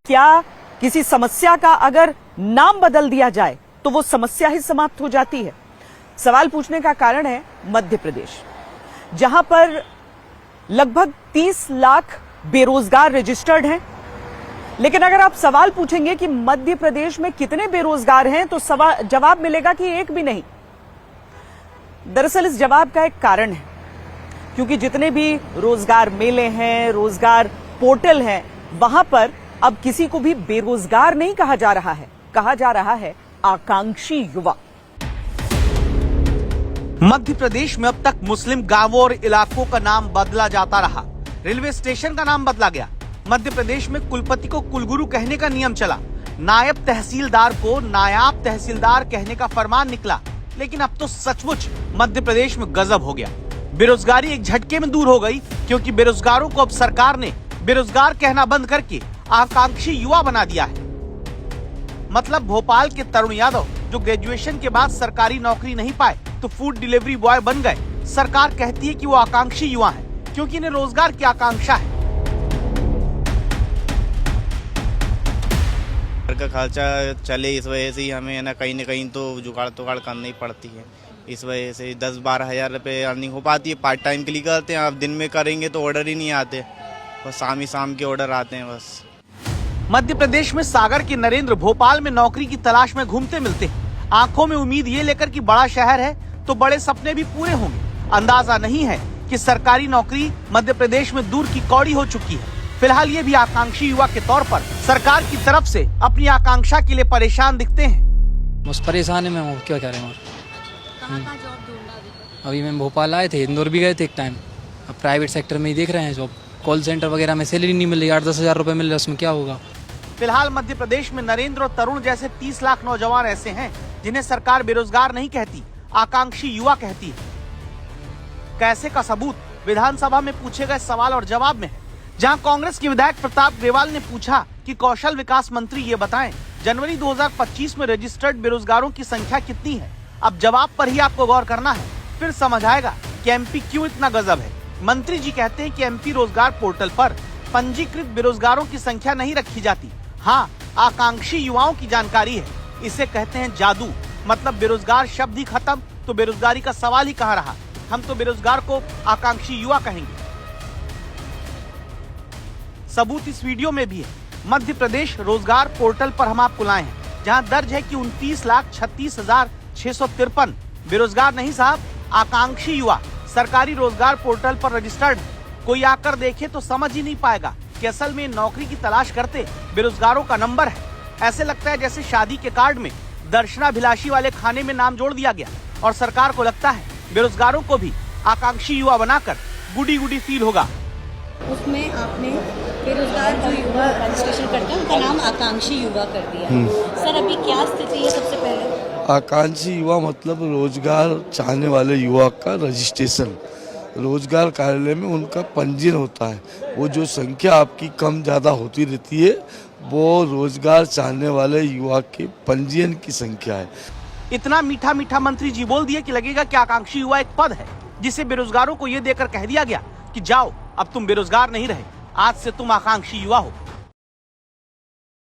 क्या किसी समस्या का अगर नाम बदल दिया जाए तो वो समस्या ही समाप्त हो जाती है? सवाल पूछने का कारण है मध्य प्रदेश, जहां पर लगभग 30 लाख बेरोजगार रजिस्टर्ड हैं। लेकिन अगर आप सवाल पूछेंगे कि मध्य प्रदेश में कितने बेरोजगार हैं, तो जवाब मिलेगा कि एक भी नहीं। दरअसल इस जवाब का एक कारण है, क्योंकि जितने भी रोजगार मेले हैं, रोजगार पोर्टल हैं, वहां पर अब किसी को भी बेरोजगार नहीं कहा जा रहा है, कहा जा रहा है आकांक्षी युवा। मध्य प्रदेश में अब तक मुस्लिम गांवों और इलाकों का नाम बदला जाता रहा। रेलवे स्टेशन का नाम बदला गया। मध्य प्रदेश में कुलपति को कुलगुरु कहने का नियम चला। नायब तहसीलदार को नायाब तहसीलदार कहने का फरमान निकला। लेकिन अब तो सचमुच मध्य प्रदेश में गजब हो गया। बेरोजगारी एक झटके में दूर हो गई, क्योंकि बेरोजगारों को अब सरकार ने बेरोजगार कहना बंद करके आकांक्षी युवा बना दिया है। मतलब भोपाल के तरुण यादव जो ग्रेजुएशन के बाद सरकारी नौकरी नहीं पाए तो फूड डिलीवरी बॉय बन गए। सरकार कहती है कि वो आकांक्षी युवा हैं, क्योंकि इन्हें रोजगार की आकांक्षा है। घर का खर्चा चले, इस वजह से ही हमें ना कहीं तो जुगाड़ करनी ही पड़ती है। इस वजह से 10-12 हज़ार रुपये अर्निंग हो पाती है। पार्ट टाइम के लिए करते हैं। अब दिन में करेंगे तो ऑर्डर ही नहीं आते, बस शाम के ऑर्डर आते हैं बस। मध्य प्रदेश में सागर के नरेंद्र भोपाल में नौकरी की तलाश में घूमते मिलते हैं। आंखों में उम्मीद ये लेकर कि बड़ा शहर है तो बड़े सपने भी पूरे होंगे। अंदाजा नहीं है कि सरकारी नौकरी मध्य प्रदेश में दूर की कौड़ी हो चुकी है। फिलहाल ये भी आकांक्षी युवा के तौर पर सरकार की तरफ से अपनी आकांक्षा के लिए परेशान दिखते हैं। बस परेशान है मैं, क्या कह रहे हैं। कहाँ जॉब ढूंढा? अभी मैं भोपाल आए थे, इंदौर भी गए थे एक टाइम। अब प्राइवेट सेक्टर में ही देख रहे हैं जॉब। कॉल सेंटर वगैरह में सैलरी नहीं मिल रही, 8-10 हज़ार रुपये मिल रहे, उसमें क्या होगा। फिलहाल मध्य प्रदेश में नरेंद्र और तरुण जैसे 30 लाख नौजवान ऐसे हैं जिन्हें सरकार बेरोजगार नहीं कहती, आकांक्षी युवा कहती है। कैसे का सबूत विधानसभा में पूछे गए सवाल और जवाब में है, जहां कांग्रेस के विधायक प्रताप ग्रेवाल ने पूछा कि कौशल विकास मंत्री ये बताएं, जनवरी 2025 में रजिस्टर्ड बेरोजगारों की संख्या कितनी है। अब जवाब पर ही आपको गौर करना है, फिर समझ आएगा कि एमपी क्यों इतना गजब है। मंत्री जी कहते हैं कि एमपी रोजगार पोर्टल पर पंजीकृत बेरोजगारों की संख्या नहीं रखी जाती। हाँ, आकांक्षी युवाओं की जानकारी है। इसे कहते हैं जादू। मतलब बेरोजगार शब्द ही खत्म तो बेरोजगारी का सवाल ही कहाँ रहा। हम तो बेरोजगार को आकांक्षी युवा कहेंगे। सबूत इस वीडियो में भी है। मध्य प्रदेश रोजगार पोर्टल पर हम आपको लाए हैं, जहां दर्ज है कि 29,36,653 बेरोजगार नहीं साहब, आकांक्षी युवा सरकारी रोजगार पोर्टल पर रजिस्टर्ड है। कोई आकर देखे तो समझ ही नहीं पाएगा कि असल में नौकरी की तलाश करते बेरोजगारों का नंबर है। ऐसे लगता है जैसे शादी के कार्ड में दर्शनाभिलाषी वाले खाने में नाम जोड़ दिया गया और सरकार को लगता है बेरोजगारों को भी आकांक्षी युवा बनाकर गुडी फील होगा। उसमें आपने बेरोजगार जो युवा रजिस्ट्रेशन करते हैं उनका नाम आकांक्षी युवा कर दिया। सर अभी क्या स्थिति है? सबसे पहले आकांक्षी युवा मतलब रोजगार चाहने वाले युवा का रजिस्ट्रेशन, रोजगार कार्यालय में उनका पंजीयन होता है। वो जो संख्या आपकी कम ज़्यादा होती रहती है वो रोजगार चाहने वाले युवा के पंजीयन की संख्या है। इतना मीठा मीठा मंत्री जी बोल दिए कि लगेगा कि आकांक्षी युवा एक पद है, जिसे बेरोजगारों को ये देकर कह दिया गया कि जाओ अब तुम बेरोजगार नहीं रहे, आज से तुम आकांक्षी युवा हो।